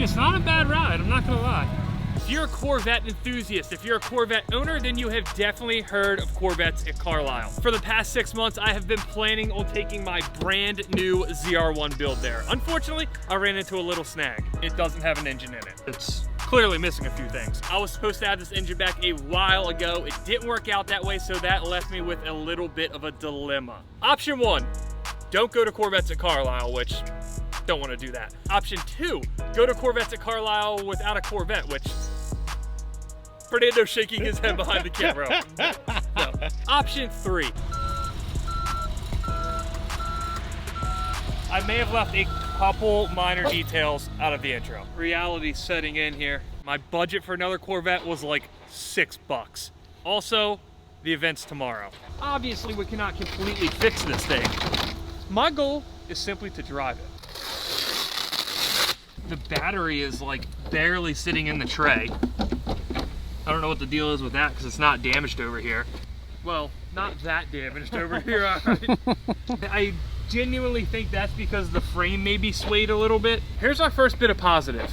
mean, it's not a bad ride, I'm not gonna lie. If you're a Corvette enthusiast, if you're a Corvette owner, then you have definitely heard of Corvettes at Carlisle. For the past 6 months, I have been planning on taking my brand new ZR1 build there. Unfortunately, I ran into a little snag. It doesn't have an engine in it. It's clearly missing a few things. I was supposed to have this engine back a while ago. It didn't work out that way, so that left me with a little bit of a dilemma. Option 1, don't go to Corvettes at Carlisle, which don't want to do that. Option 2, go to Corvettes at Carlisle without a Corvette, which Fernando's shaking his head behind the camera. No. Option 3. I may have left a couple minor details out of the intro. Reality setting in here. My budget for another Corvette was like $6. Also, the event's tomorrow. Obviously, we cannot completely fix this thing. My goal is simply to drive it. The battery is like barely sitting in the tray. I don't know what the deal is with that because it's not damaged over here. Well, not that damaged over here. I genuinely think that's because the frame may be swayed a little bit. Here's our first bit of positive.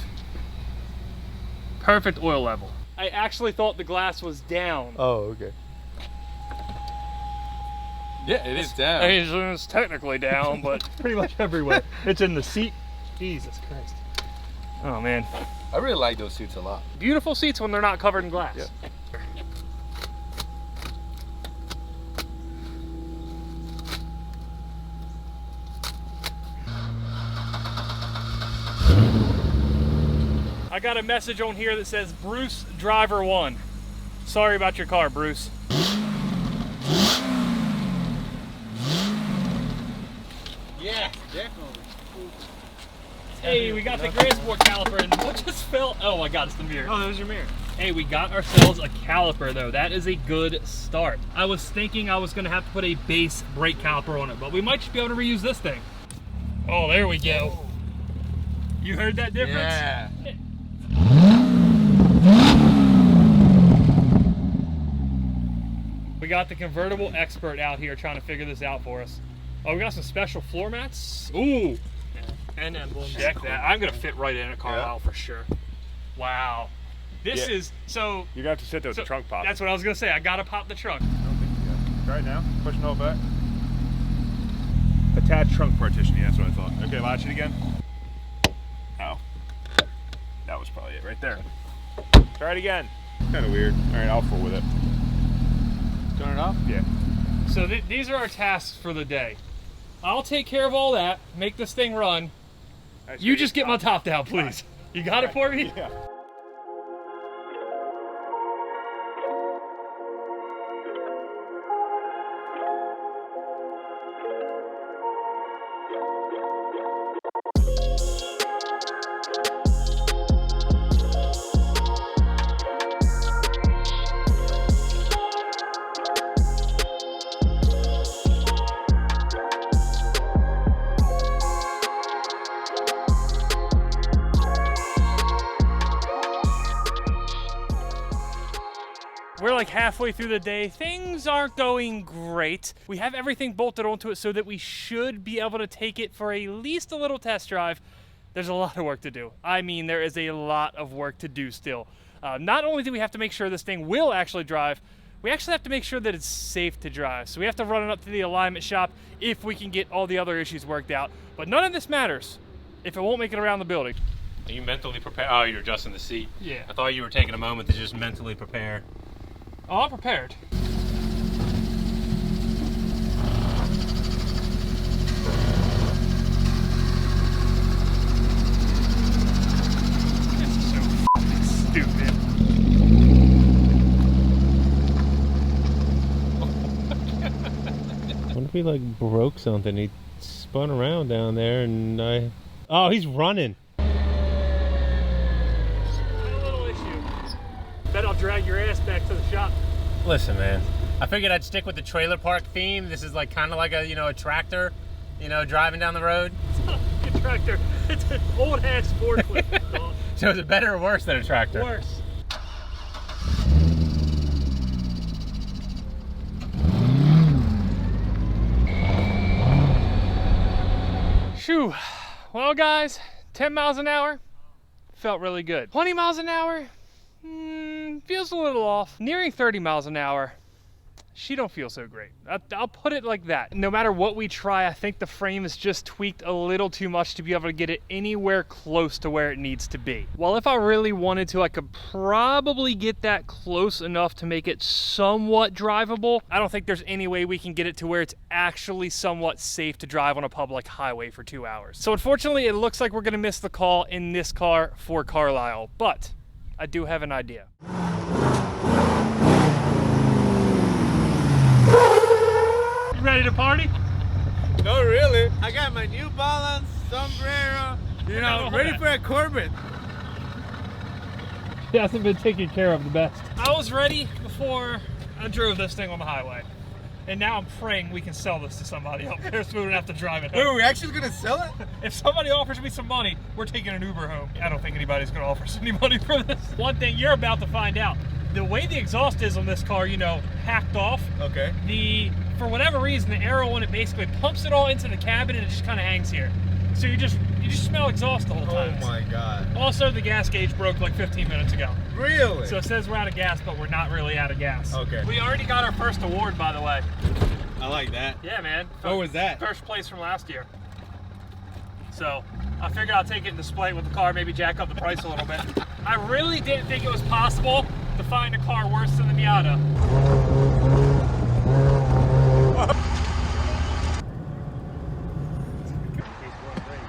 Perfect oil level. I actually thought the glass was down. Oh, okay. Yeah, it is down. I mean, it's technically down, but pretty much everywhere. It's in the seat. Jesus Christ. Oh man. I really like those seats a lot. Beautiful seats when they're not covered in glass. Yeah. I got a message on here that says Bruce Driver 1. Sorry about your car, Bruce. Yeah, definitely. Hey, we got the Grandsport caliper, and what just fell? Oh my God, it's the mirror. Oh, that was your mirror. Hey, we got ourselves a caliper though. That is a good start. I was thinking I was gonna have to put a base brake caliper on it, but we might just be able to reuse this thing. Oh, there we go. You heard that difference? Yeah. We got the convertible expert out here trying to figure this out for us. Oh, we got some special floor mats. Ooh. And emblem. Check that. I'm gonna fit right in at Carlisle for sure. Wow. This is so. You're gonna have to sit there with the trunk pop. That's what I was gonna say. I gotta pop the trunk. Right now, pushing all back. Attached trunk partition. Yeah, that's what I thought. Okay, latch it again. Oh, that was probably it right there. Try it again. Kind of weird. All right, I'll fool with it. Turn it off? Yeah. So these are our tasks for the day. I'll take care of all that. Make this thing run. You just get my top down, please. You got it for me? Yeah. We're like halfway through the day. Things aren't going great. We have everything bolted onto it so that we should be able to take it for at least a little test drive. There's a lot of work to do. I mean, there is a lot of work to do still. Not only do we have to make sure this thing will actually drive, we actually have to make sure that it's safe to drive. So we have to run it up to the alignment shop if we can get all the other issues worked out. But none of this matters if it won't make it around the building. Are you mentally prepared? Oh, you're adjusting the seat. Yeah. I thought you were taking a moment to just mentally prepare. Oh, I'm prepared. This is so fucking stupid. What if he like broke something? He spun around down there and oh, he's running. A little issue. Bet I'll drag your ass back to the shop. Listen, man. I figured I'd stick with the trailer park theme. This is like kind of like a, a tractor, driving down the road. It's not a tractor. It's an old ass forklift. So is it better or worse than a tractor? Worse. Phew. Well, guys, 10 miles an hour felt really good. 20 miles an hour, feels a little off. Nearing 30 miles an hour, she don't feel so great. I'll put it like that. No matter what we try, I think the frame is just tweaked a little too much to be able to get it anywhere close to where it needs to be. Well, if I really wanted to, I could probably get that close enough to make it somewhat drivable. I don't think there's any way we can get it to where it's actually somewhat safe to drive on a public highway for 2 hours. So unfortunately, it looks like we're gonna miss the call in this car for Carlisle, but I do have an idea. Ready to party? Not really. I got my New Balance, sombrero, you know, ready for a Corvette. He hasn't been taken care of the best. I was ready before I drove this thing on the highway. And now I'm praying we can sell this to somebody out there so we don't have to drive it home. Wait, are we actually gonna sell it? If somebody offers me some money, we're taking an Uber home. I don't think anybody's gonna offer us any money for this. One thing you're about to find out, the way the exhaust is on this car, you know, hacked off. Okay. For whatever reason, the arrow on it basically pumps it all into the cabin and it just kind of hangs here. So you just smell exhaust the whole time. Oh my God. Also, the gas gauge broke like 15 minutes ago. Really? So it says we're out of gas, but we're not really out of gas. Okay. We already got our first award, by the way. I like that. Yeah, man. What was that? First place from last year. So I figured I'll take it and display it with the car, maybe jack up the price a little bit. I really didn't think it was possible to find a car worse than the Miata.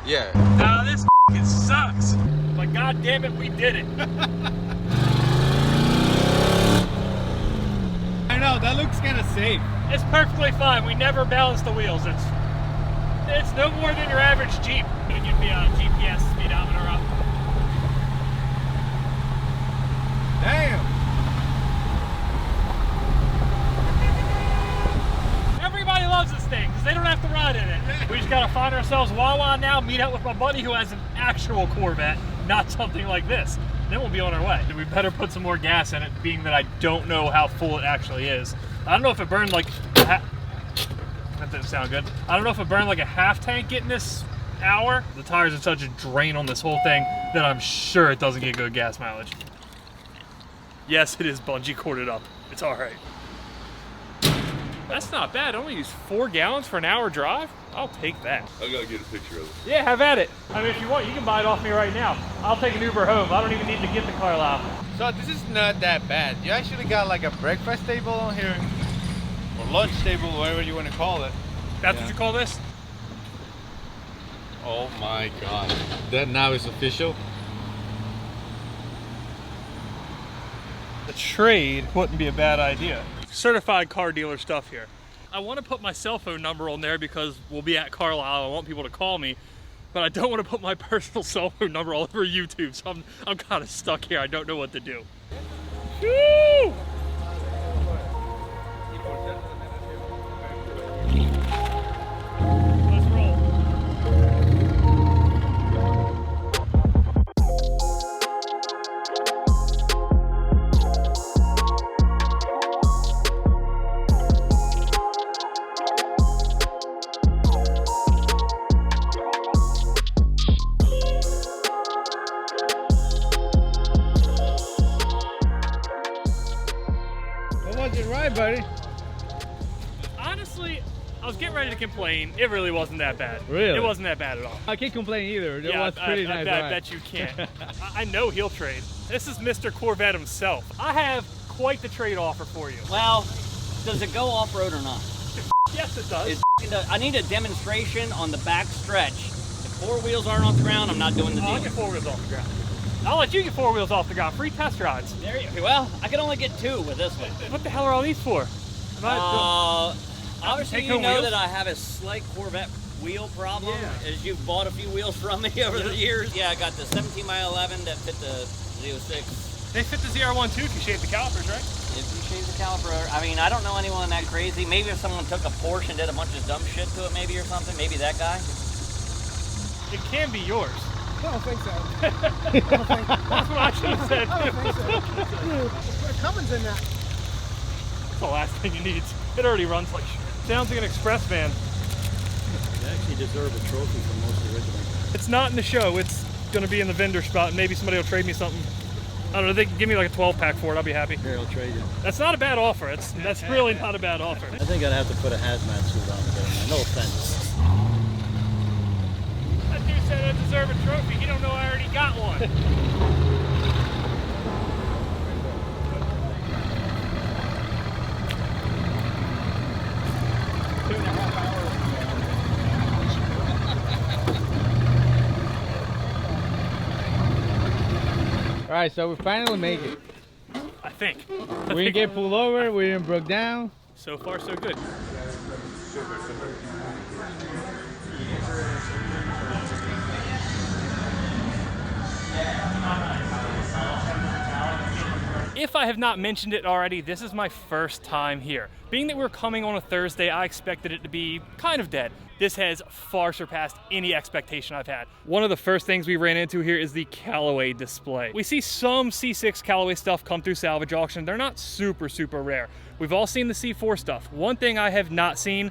Yeah. Now this f***ing sucks. But god damn it, we did it. I know, that looks kind of safe. It's perfectly fine. We never balance the wheels. It's no more than your average Jeep. And you'd be on GPS speedometer up. Damn. Everybody loves this thing because they don't have to ride in it. We just gotta find ourselves Wawa now, meet up with my buddy who has an actual Corvette, not something like this. Then we'll be on our way. We better put some more gas in it, being that I don't know how full it actually is. I don't know if it burned like that didn't sound good. I don't know if it burned like a half tank getting this hour. The tires are such a drain on this whole thing that I'm sure it doesn't get good gas mileage. Yes, it is bungee corded up. It's all right. That's not bad. I only use 4 gallons for an hour drive. I'll take that. I gotta get a picture of it. Yeah, have at it. I mean, if you want, you can buy it off me right now. I'll take an Uber home. I don't even need to get to Carlisle. So this is not that bad. You actually got like a breakfast table on here, or lunch table, whatever you want to call it. That's Yeah. what you call this? Oh my God. That now is official. The trade wouldn't be a bad idea. Certified car dealer stuff here. I want to put my cell phone number on there because we'll be at Carlisle. I want people to call me, but I don't want to put my personal cell phone number all over YouTube, so I'm kind of stuck here. I don't know what to do. Woo! Let's roll. Right, buddy. Honestly, I was getting ready to complain. It really wasn't that bad. Really? It wasn't that bad at all. I can't complain either. That Yeah, was pretty nice. I bet you can't. I know he'll trade. This is Mr. Corvette himself. I have quite the trade offer for you. Well, does it go off-road or not? Yes, it does. It does. I need a demonstration on the back stretch. If 4 wheels aren't off the ground, I'm not doing the deal. I'll get 4 wheels off the ground. I'll let you get 4 wheels off the ground. Free test rides. There you go. Well, I can only get 2 with this one. What the hell are all these for? Obviously, take you home know wheels? that I have a slight Corvette wheel problem, as you've bought a few wheels from me over the years. Yeah, I got the 17x11 that fit the Z06. They fit the ZR1 too if you shave the calipers, right? If you change the caliper, I mean, I don't know anyone that crazy. Maybe if someone took a Porsche and did a bunch of dumb shit to it, maybe, or something. Maybe that guy. It can be yours. I don't think so. That's what I should have said. I don't think so. What comes in that? That's the last thing you need. It already runs like shit. Sounds like an express van. They actually deserve a trophy for most original. It's not in the show. It's gonna be in the vendor spot. Maybe somebody will trade me something. I don't know, they can give me like a 12-pack for it, I'll be happy. Here, I'll trade you. That's not a bad offer. That's really not a bad offer. I think I'd have to put a hazmat suit on to get in there. No offense. That dude said I deserve a trophy. He don't know I already got one. 2.5 hours. All right, so we finally make it. I think. We didn't get pulled over. We didn't broke down. So far, so good. If I have not mentioned it already, this is my first time here. Being that we're coming on a Thursday, I expected it to be kind of dead. This has far surpassed any expectation I've had. One of the first things we ran into here is the Callaway display. We see some C6 Callaway stuff come through salvage auction. They're not super, super rare. We've all seen the C4 stuff. One thing I have not seen,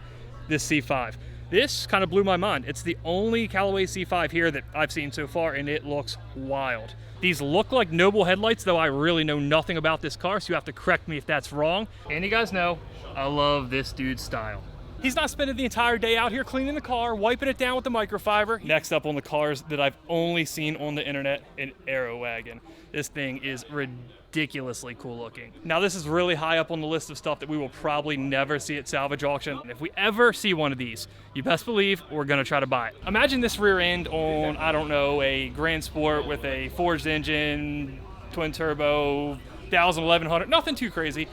this C5. This kind of blew my mind. It's the only Callaway C5 here that I've seen so far, and it looks wild. These look like Noble headlights, though I really know nothing about this car, so you have to correct me if that's wrong. And you guys know, I love this dude's style. He's not spending the entire day out here cleaning the car, wiping it down with the microfiber. Next up on the cars that I've only seen on the internet, an Aero wagon. This thing is ridiculously cool looking. Now this is really high up on the list of stuff that we will probably never see at salvage auction. And if we ever see one of these, you best believe we're gonna try to buy it. Imagine this rear end on, I don't know, a Grandsport with a forged engine, twin turbo, 1000, 1100, nothing too crazy.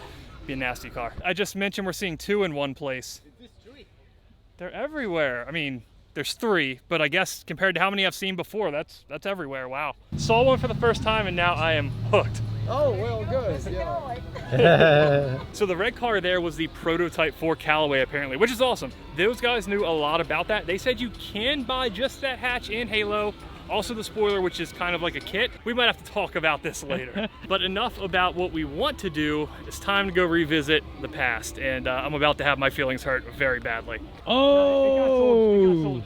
Be a nasty car. I just mentioned we're seeing two in one place. They're everywhere. I mean, there's three, but I guess compared to how many I've seen before, that's everywhere. Wow. Saw one for the first time and now I am hooked. Oh, well, good. Yeah. So the red car there was the prototype for Callaway apparently, which is awesome. Those guys knew a lot about that. They said you can buy just that hatch and halo, also the spoiler, which is kind of like a kit. We might have to talk about this later. But enough about what we want to do. It's time to go revisit the past, and I'm about to have my feelings hurt very badly. Oh,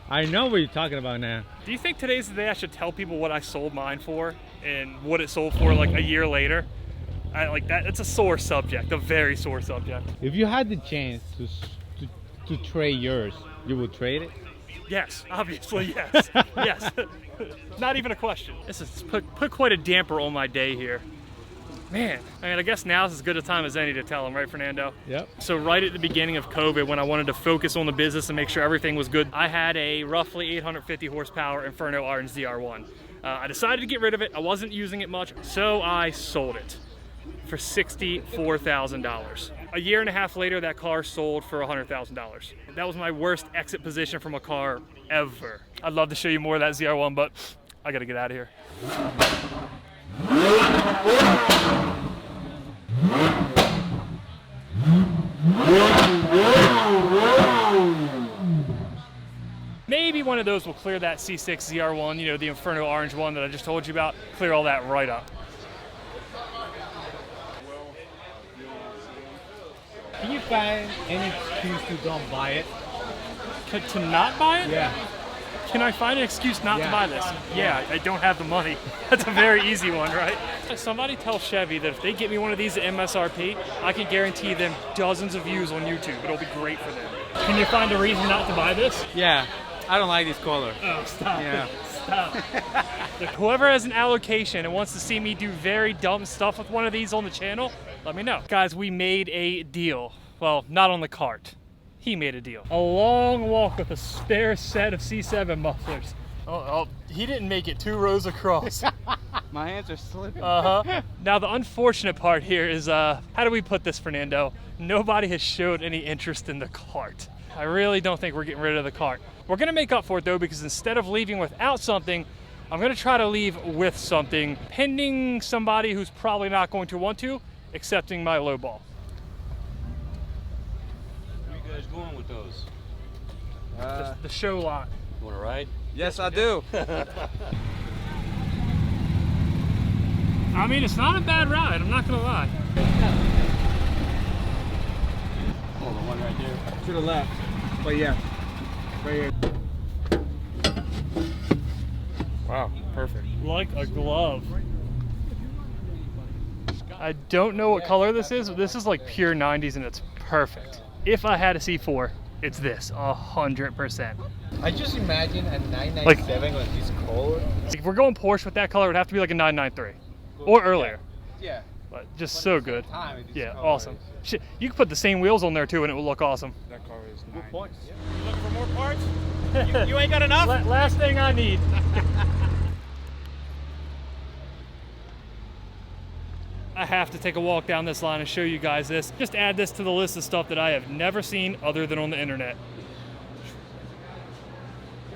I know what you're talking about now. Do you think today's the day I should tell people what I sold mine for and what it sold for like a year later? Like that, it's a sore subject, a very sore subject. If you had the chance to trade yours, you would trade it? Yes, obviously, yes. Yes. Not even a question. This has put quite a damper on my day here. Man, I mean, I guess now's as good a time as any to tell them, right, Fernando? Yep. So right at the beginning of COVID, when I wanted to focus on the business and make sure everything was good, I had a roughly 850 horsepower Inferno Orange ZR1. I decided to get rid of it. I wasn't using it much, so I sold it for $64,000. A year and a half later, that car sold for $100,000. That was my worst exit position from a car ever. I'd love to show you more of that ZR1, but I gotta get out of here. Maybe one of those will clear that C6 ZR1, you know, the Inferno Orange one that I just told you about, clear all that right up. Can you find any excuse to don't buy it? To not buy it? Yeah. Can I find an excuse not to buy this? Yeah, I don't have the money. That's a very easy one, right? Somebody tell Chevy that if they get me one of these at MSRP, I can guarantee them dozens of views on YouTube. It'll be great for them. Can you find a reason not to buy this? Yeah, I don't like this color. Oh, stop. Yeah. Stop. Whoever has an allocation and wants to see me do very dumb stuff with one of these on the channel, let me know. Guys, we made a deal. Well, not on the cart. He made a deal. A long walk with a spare set of C7 mufflers. Oh, he didn't make it 2 rows across. My hands are slipping. Now the unfortunate part here is, how do we put this, Fernando? Nobody has showed any interest in the cart. I really don't think we're getting rid of the cart. We're gonna make up for it though, because instead of leaving without something, I'm gonna try to leave with something, pending somebody who's probably not going to want to, accepting my low ball. Where are you guys going with those? The show lot. You want to ride? Yes, I do. I mean, it's not a bad ride, I'm not gonna lie. Oh, the one right there. To the left. But yeah, right here. Wow, Wow, perfect. Like a glove. I don't know what color this is, but this is like pure 90s and it's perfect. If I had a C4, it's this, 100%. I just imagine a 997 on this color. If we're going Porsche with that color, it would have to be like a 993 or earlier. Yeah. But just so good. Yeah, color awesome. Shit, you could put the same wheels on there too and it will look awesome. That car is Good nice. points. You looking for more parts? you ain't got enough? Last thing I need. I have to take a walk down this line and show you guys this. Just add this to the list of stuff that I have never seen other than on the internet.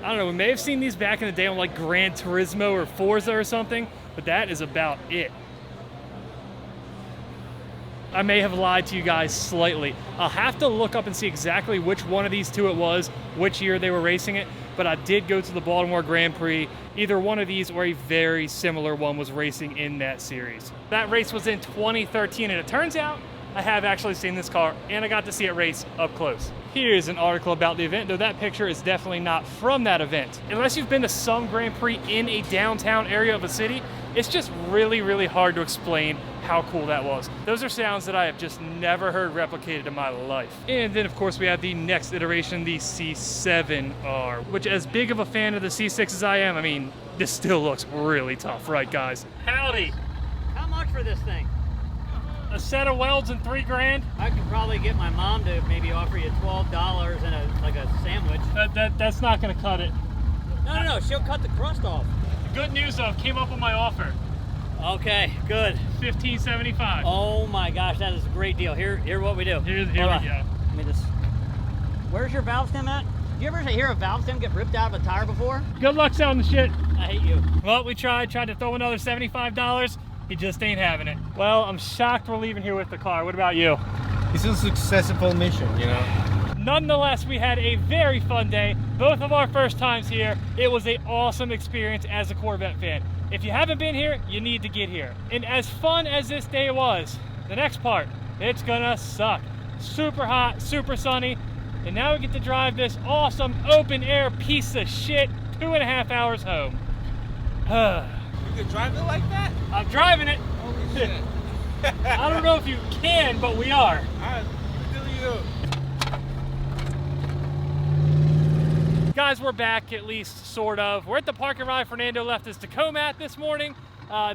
I don't know, we may have seen these back in the day on like Gran Turismo or Forza or something, but that is about it. I may have lied to you guys slightly. I'll have to look up and see exactly which one of these two it was, which year they were racing it, but I did go to the Baltimore Grand Prix. Either one of these or a very similar one was racing in that series. That race was in 2013, and it turns out I have actually seen this car, and I got to see it race up close. Here's an article about the event, though that picture is definitely not from that event. Unless you've been to some Grand Prix in a downtown area of a city, it's just really, really hard to explain how cool that was. Those are sounds that I have just never heard replicated in my life. And then of course we have the next iteration, the C7R, which as big of a fan of the C6 as I am, I mean, this still looks really tough, right guys? Howdy. How much for this thing? A set of welds and $3 grand? I could probably get my mom to maybe offer you $12 and like a sandwich. That's not gonna cut it. No, she'll cut the crust off. The good news though, came up on my offer. Okay, good. $15.75. Oh my gosh, that is a great deal. Here what we do. Here we Hold go. on. Let me just. Where's your valve stem at? Did you ever hear a valve stem get ripped out of a tire before? Good luck selling the shit. I hate you. Well, we tried to throw another $75. He just ain't having it. Well, I'm shocked we're leaving here with the car. What about you? It's a successful mission, you know. Nonetheless, we had a very fun day. Both of our first times here. It was an awesome experience as a Corvette fan. If you haven't been here, you need to get here. And as fun as this day was, the next part, it's gonna suck. Super hot, super sunny, and now we get to drive this awesome open air piece of shit 2.5 hours home. You can drive it like that? I'm driving it. Holy shit. I don't know if you can, but we are. Alright, do you. Guys, we're back, at least sort of. We're at the parking ride Fernando left us to come at this morning.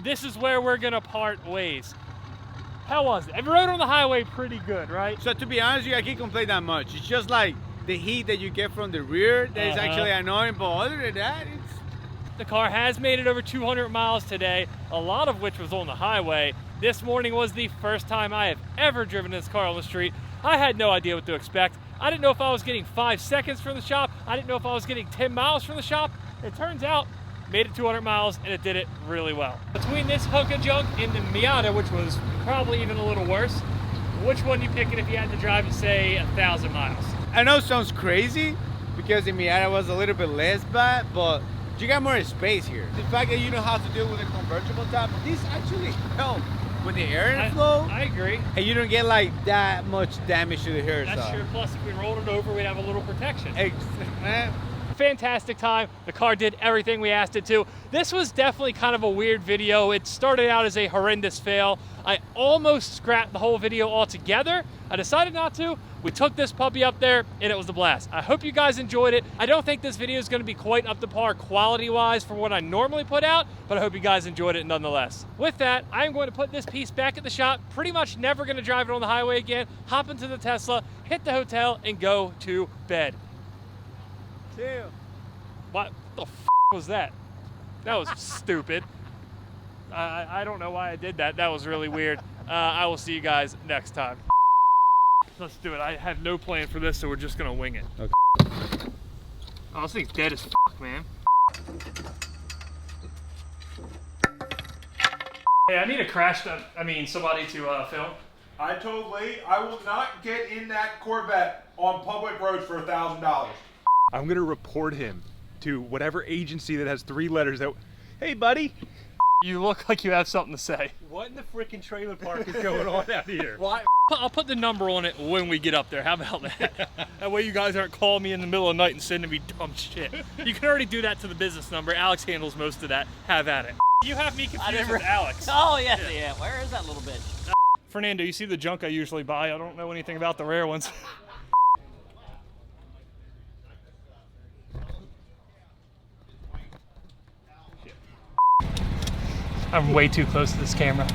This is where we're gonna part ways. How was it? I rode on the highway pretty good, right? So to be honest with you, I can't complain that much. It's just like the heat that you get from the rear that is actually annoying, but other than that, it's... The car has made it over 200 miles today, a lot of which was on the highway. This morning was the first time I have ever driven this car on the street. I had no idea what to expect. I didn't know if I was getting 5 seconds from the shop. I didn't know if I was getting 10 miles from the shop. It turns out, made it 200 miles and it did it really well. Between this hunk of junk and the Miata, which was probably even a little worse, which one you picking if you had to drive it, say, 1,000 miles? I know it sounds crazy because the Miata was a little bit less bad, but you got more space here. The fact that you know how to deal with a convertible top, this actually helps with the air flow. I agree. And you don't get like that much damage to the hair. That's true. Plus, if we rolled it over, we'd have a little protection. Man. Fantastic time. The car did everything we asked it to. This was definitely kind of a weird video. It started out as a horrendous fail. I almost scrapped the whole video altogether. I decided not to. We took this puppy up there and it was a blast. I hope you guys enjoyed it. I don't think this video is going to be quite up to par quality-wise from what I normally put out, but I hope you guys enjoyed it nonetheless. With that, I'm going to put this piece back at the shop. Pretty much never going to drive it on the highway again. Hop into the Tesla, hit the hotel, and go to bed. What the f was that? That was stupid. I don't know why I did that. That was really weird. I will see you guys next time. Let's do it. I have no plan for this, so we're just gonna wing it. Okay. Oh, this thing's dead as f, man. Hey, I need a somebody to film. I told Lee I will not get in that Corvette on public roads for $1,000. I'm gonna report him to whatever agency that has 3 letters that... Hey, buddy. You look like you have something to say. What in the freaking trailer park is going on out here? Why I'll put the number on it when we get up there. How about that? That way you guys aren't calling me in the middle of the night and sending me dumb shit. You can already do that to the business number. Alex handles most of that. Have at it. You have me confused with Alex. Oh, yeah, yeah. Where is that little bitch? Fernando, you see the junk I usually buy. I don't know anything about the rare ones. I'm way too close to this camera.